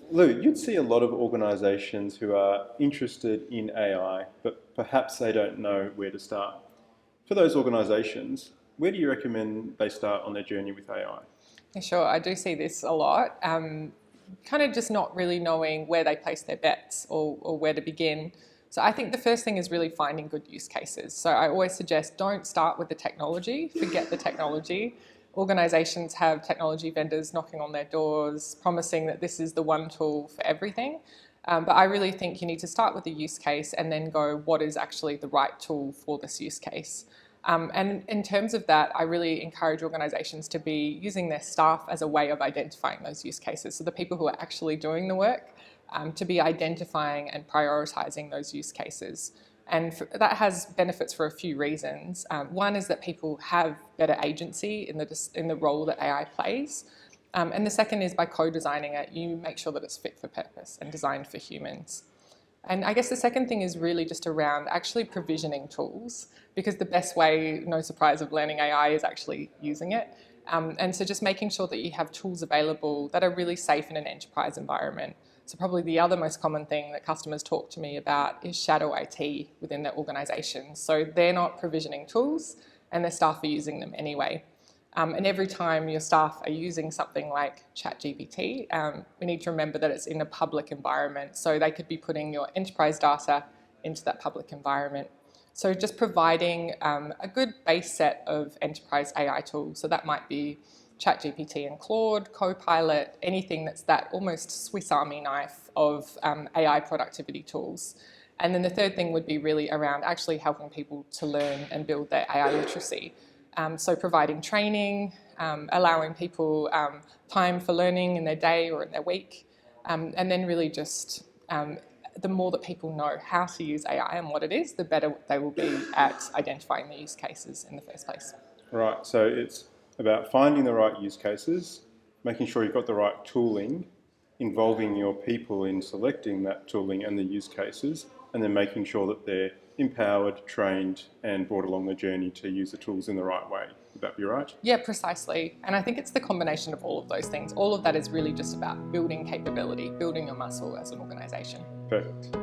Lou, you'd see a lot of organisations who are interested in AI, but perhaps they don't know where to start. For those organisations, where do you recommend they start on their journey with AI? Yeah, sure, I do see this a lot. Kind of just not really knowing where they place their bets or where to begin. So I think the first thing is really finding good use cases. So I always suggest don't start with the technology, forget the technology. Organisations have technology vendors knocking on their doors, promising that this is the one tool for everything. But I really think you need to start with the use case and then go, what is actually the right tool for this use case? And in terms of that, I really encourage organisations to be using their staff as a way of identifying those use cases. So the people who are actually doing the work, to be identifying and prioritising those use cases. And that has benefits for a few reasons. One is that people have better agency in the role that AI plays. And the second is by co-designing it, you make sure that it's fit for purpose and designed for humans. And I guess the second thing is really just around actually provisioning tools, because the best way, no surprise, of learning AI is actually using it. And so just making sure that you have tools available that are really safe in an enterprise environment. So probably the other most common thing that customers talk to me about is shadow IT within their organisations. So they're not provisioning tools and their staff are using them anyway. And every time your staff are using something like ChatGPT, we need to remember that it's in a public environment. So they could be putting your enterprise data into that public environment. So just providing a good base set of enterprise AI tools. So that might be ChatGPT and Claude, Copilot, anything that's that almost Swiss Army knife of AI productivity tools. And then the third thing would be really around actually helping people to learn and build their AI literacy. So providing training, allowing people time for learning in their day or in their week, and then really just the more that people know how to use AI and what it is, the better they will be at identifying the use cases in the first place. Right, so it's about finding the right use cases, making sure you've got the right tooling, involving your people in selecting that tooling and the use cases, and then making sure that they're empowered, trained, and brought along the journey to use the tools in the right way. Would that be right? Yeah, precisely. And I think it's the combination of all of those things. All of that is really just about building capability, building your muscle as an organisation. Perfect.